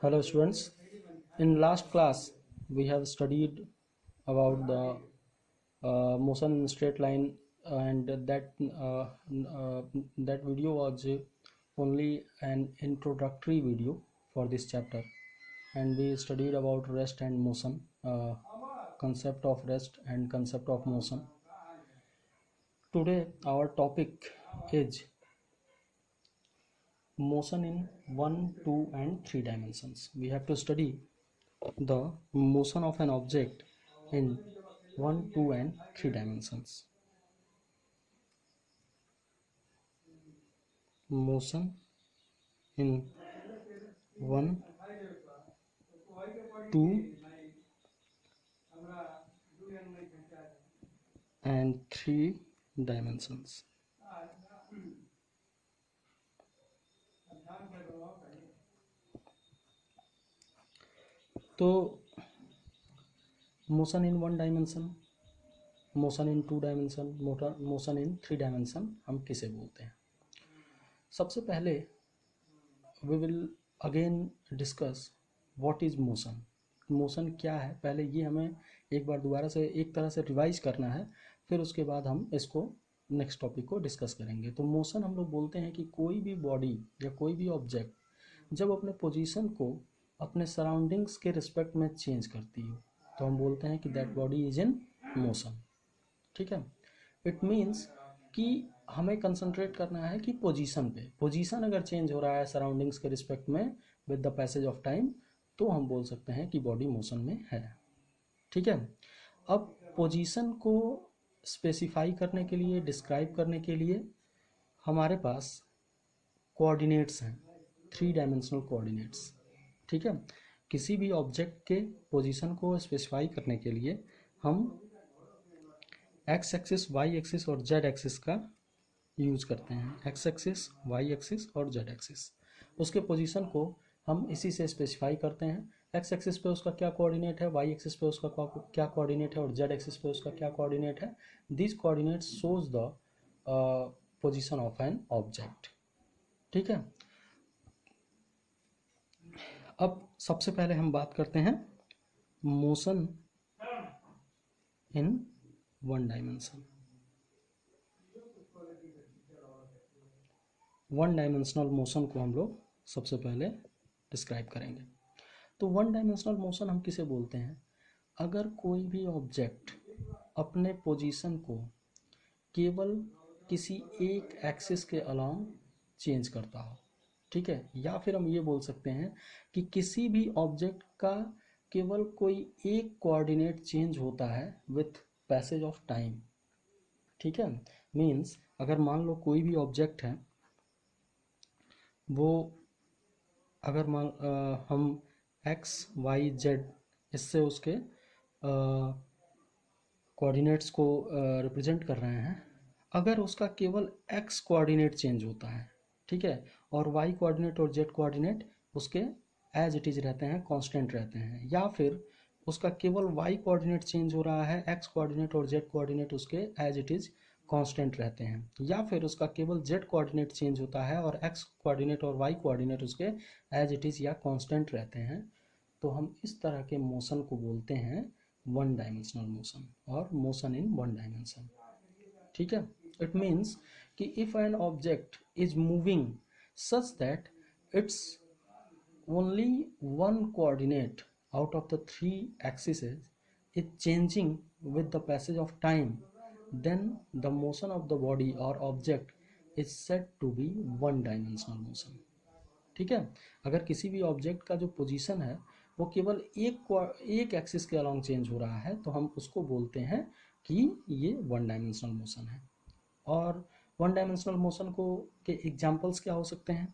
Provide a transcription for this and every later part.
Hello students, in last class we have studied about the motion in straight line, and that video was only an introductory video for this chapter, and we studied about rest and motion, concept of rest and concept of motion. Today our topic is motion in 1, 2 and 3 dimensions. We have to study the motion of an object in 1, 2 and 3 dimensions. Motion in 1, 2 and 3 dimensions. तो motion in 1 dimension, motion in 2 dimension, motion in 3 dimension हम किसे बोलते हैं? सबसे पहले we will again discuss what is motion. Motion क्या है, पहले ये हमें एक बार दोबारा से एक तरह से रिवाइज करना है, फिर उसके बाद हम इसको नेक्स्ट टॉपिक को डिस्कस करेंगे. तो मोशन हम लोग बोलते हैं कि कोई भी बॉडी या कोई भी ऑब्जेक्ट जब अपने पोजीशन को अपने सराउंडिंग्स के रिस्पेक्ट में चेंज करती हो तो हम बोलते हैं कि that body is in motion. ठीक है, इट मीन्स कि हमें कंसंट्रेट करना है कि पोजीशन पे, पोजीशन अगर चेंज हो रहा है सराउंडिंग्स के रिस्पेक्ट में with the passage of time तो हम बोल सकते हैं कि बॉडी मोशन में है. ठीक है, अब पोजीशन को स्पेसिफाई करने के लिए, डिस्क्राइब करने के लिए हमारे पास कोऑर्डिनेट्स हैं, 3 डायमेंशनल कोऑर्डिनेट्स. ठीक है, किसी भी ऑब्जेक्ट के पोजीशन को स्पेसिफाई करने के लिए हम एक्स एक्सिस, वाई एक्सिस और जेड एक्सिस का यूज करते हैं. एक्स एक्सिस, वाई एक्सिस और जेड एक्सिस, उसके पोजीशन को हम इसी से स्पेसिफाई करते हैं. एक्स एक्सिस पे उसका क्या कोऑर्डिनेट है, वाई एक्सिस पे उसका क्या कोऑर्डिनेट है और जेड एक्सिस पे उसका क्या कोऑर्डिनेट है. This coordinate shows the position of an object. ठीक है, अब सबसे पहले हम बात करते हैं motion in 1 dimension. 1 dimensional motion को हम लोग सबसे पहले डिस्क्राइब करेंगे. तो 1 डायमेंशनल मोशन हम किसे बोलते हैं? अगर कोई भी ऑब्जेक्ट अपने पोजीशन को केवल किसी एक एक्सिस के अलोंग चेंज करता हो. ठीक है, या फिर हम ये बोल सकते हैं कि किसी भी ऑब्जेक्ट का केवल कोई एक कोऑर्डिनेट चेंज होता है विथ पैसेज ऑफ टाइम. ठीक है, मीन्स अगर मान लो कोई भी ऑब्जेक्ट है, वो अगर हम एक्स, वाई, जेड इससे उसके कोऑर्डिनेट्स को रिप्रेजेंट कर रहे हैं. अगर उसका केवल एक्स कोऑर्डिनेट चेंज होता है, ठीक है, और वाई कोऑर्डिनेट और जेड कोऑर्डिनेट उसके एज इट इज रहते हैं, कांस्टेंट रहते हैं, या फिर उसका केवल वाई कोऑर्डिनेट चेंज हो रहा है, एक्स कोऑर्डिनेट और जेड कोऑर्डिनेट उसके एज इट इज कांस्टेंट रहते हैं, या फिर उसका केवल जेड कोऑर्डिनेट चेंज होता है और एक्स कोऑर्डिनेट और वाई कोऑर्डिनेट उसके एज इट इज या कांस्टेंट रहते हैं, तो हम इस तरह के मोशन को बोलते हैं 1 डायमेंशनल मोशन और मोशन इन 1 डायमेंशन. ठीक है, इट मीन्स कि if an object is moving such that it's only 1 coordinate out of the 3 axes is changing with the passage of time, then the motion of the body or object is said to be 1 dimensional motion. ठीक है, अगर किसी भी object का जो position है वो केवल एक एक्सिस के अलोंग चेंज हो रहा है तो हम उसको बोलते हैं कि ये 1 डायमेंशनल मोशन है. और 1 डायमेंशनल मोशन को के एग्जांपल्स क्या हो सकते हैं?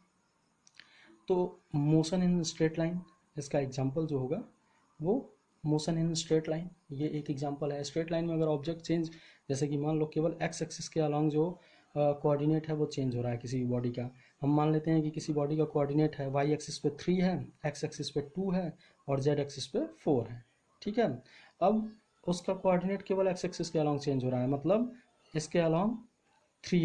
तो मोशन इन स्ट्रेट लाइन, इसका एग्जाम्पल जो होगा वो मोशन इन स्ट्रेट लाइन, ये एक एग्जाम्पल है. स्ट्रेट लाइन में अगर ऑब्जेक्ट चेंज, जैसे कि मान लो केवल एक्स एक्सिस के अलॉन्ग जो कोऑर्डिनेट है वो चेंज हो रहा है किसी भी बॉडी का. हम मान लेते हैं कि किसी बॉडी का कोऑर्डिनेट है वाई एक्सिस पे 3 है, एक्स एक्सिस पे 2 है और जेड एक्सिस पे 4 है. ठीक है, अब उसका कोऑर्डिनेट केवल एक्स एक्सिस के अलॉन्ग चेंज हो रहा है, मतलब इसके अलॉन्ग थ्री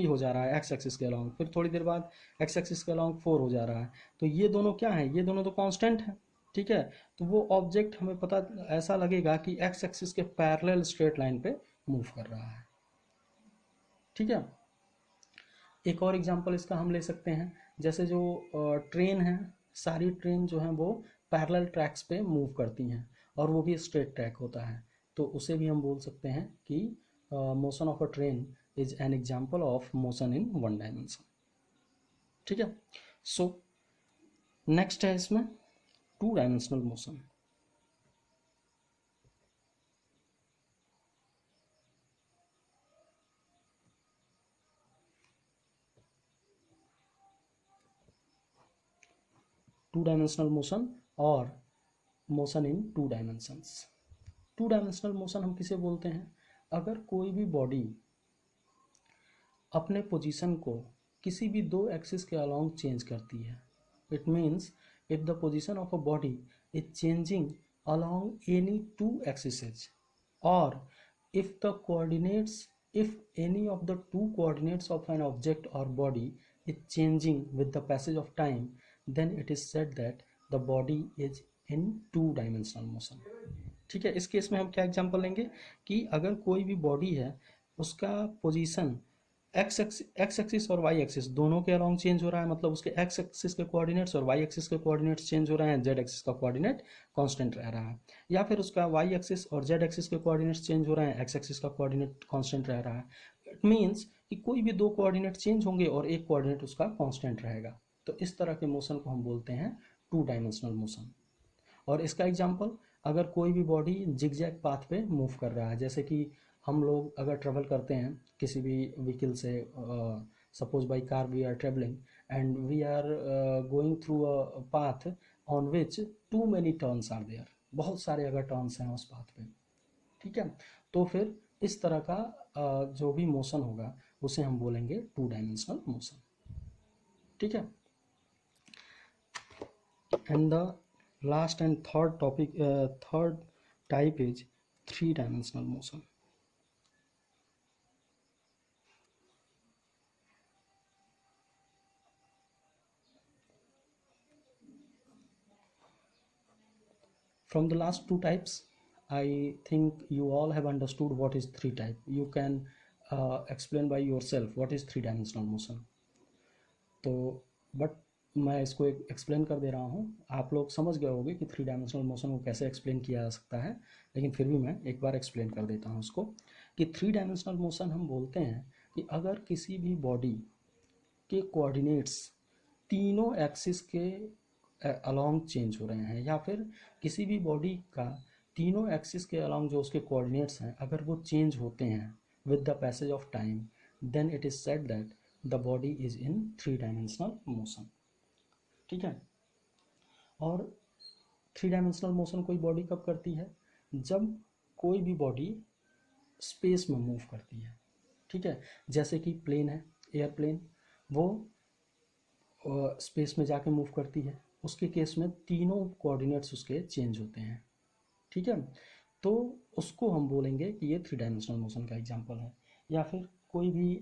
हो जा रहा है एक्स एक्सिस के अलॉन्ग, फिर थोड़ी देर बाद एक्स एक्सिस के अलॉन्ग 4 हो जा रहा है। तो ये दोनों क्या है, ये दोनों तो कांस्टेंट है। ठीक है, तो वो ऑब्जेक्ट हमें पता ऐसा लगेगा कि एक्स एक्सिस के पैरेलल स्ट्रेट लाइन पे मूव कर रहा है। ठीक है, एक और एग्जांपल इसका हम ले सकते हैं, जैसे जो ट्रेन है, सारी ट्रेन जो है वो पैरेलल ट्रैक्स पे मूव करती हैं और वो भी स्ट्रेट ट्रैक होता है, तो उसे भी हम बोल सकते हैं कि motion of a train is an example of motion in one dimension. ठीक है, सो नेक्स्ट है इसमें two dimensional motion. Two dimensional motion और motion in two dimensions. Two dimensional motion हम किसे बोलते हैं, अगर कोई भी बॉडी अपने पोजीशन को किसी भी दो एक्सिस के अलोंग चेंज करती है, it means if the position of a body is changing along any two axes, और if the coordinates if any of the two coordinates of an object or body is changing with the passage of time, then it is said that the body is in two dimensional motion। ठीक है, इस case में हम क्या example लेंगे कि अगर कोई भी बॉडी है, उसका पोजीशन एक्स एक्सिस और वाई एक्सिस दोनों के अलोंग चेंज हो रहा है, मतलब उसके एक्स एक्सिस के कोऑर्डिनेट्स और वाई एक्सिस के कोऑर्डिनेट्स चेंज हो रहे हैं, जेड एक्सिस का कोऑर्डिनेट कांस्टेंट रह रहा है, या फिर उसका वाई एक्सिस और जेड एक्सिस के कोऑर्डिनेट्स चेंज हो रहे हैं, एक्स एक्सिस का कोऑर्डिनेट कांस्टेंट रह रहा है। इट मीन्स कि कोई भी दो कोऑर्डिनेट चेंज होंगे और एक कोऑर्डिनेट उसका कांस्टेंट रहेगा, तो इस तरह के मोशन को हम बोलते हैं टू डायमेंशनल मोशन। और इसका एग्जांपल, अगर कोई भी बॉडी जिगजैग पाथ पे मूव कर रहा है, जैसे कि हम लोग अगर ट्रेवल करते हैं किसी भी व्हीकल से, suppose by car we are travelling and we are going through a path on which too many turns are there, बहुत सारे अगर टर्न्स हैं उस पाथ पे, ठीक है, तो फिर इस तरह का जो भी मोशन होगा उसे हम बोलेंगे टू डायमेंशनल मोशन। ठीक है, and the last and third topic, third type is three dimensional motion। From the last two types, I think you all have understood what is three type। You can explain by yourself what is three dimensional motion। तो but मैं इसको एक explain कर दे रहा हूँ, आप लोग समझ गए होंगे कि थ्री डायमेंशनल मोशन को कैसे एक्सप्लेन किया जा सकता है, लेकिन फिर भी मैं एक बार एक्सप्लेन कर देता हूँ उसको, कि थ्री डायमेंशनल मोशन हम बोलते हैं कि अगर किसी भी बॉडी के कोऑर्डिनेट्स तीनों एक्सिस के अलोंग चेंज हो रहे हैं, या फिर किसी भी बॉडी का तीनों एक्सिस के अलोंग जो उसके कोऑर्डिनेट्स हैं अगर वो चेंज होते हैं with the passage of time, then it is said that the body is in three dimensional motion. ठीक है, और थ्री डायमेंशनल मोशन कोई बॉडी कब करती है, जब कोई भी बॉडी स्पेस में मूव करती है। ठीक है, जैसे कि प्लेन है, एयरप्लेन, वो स्पेस में जाके मूव करती है, उसके केस में तीनों कोऑर्डिनेट्स उसके चेंज होते हैं। ठीक है, तो उसको हम बोलेंगे कि ये थ्री डायमेंशनल मोशन का एग्जांपल है। या फिर कोई भी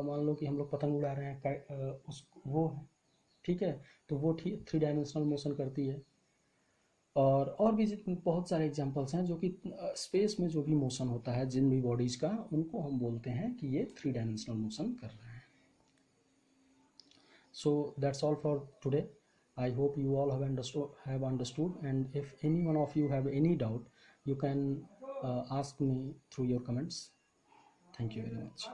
मान लो कि हम लोग पतंग उड़ा रहे हैं, उस वो है, ठीक है, तो वो थ्री डायमेंशनल मोशन करती है। और भी बहुत सारे एग्जांपल्स हैं जो कि स्पेस में जो भी मोशन होता है जिन भी बॉडीज़ का, उनको हम बोलते हैं कि ये थ्री डायमेंशनल मोशन कर रहे हैं। So that's all for today। I hope you all have understood, and if any one of you have any doubt, you can ask me through your comments। Thank you very much।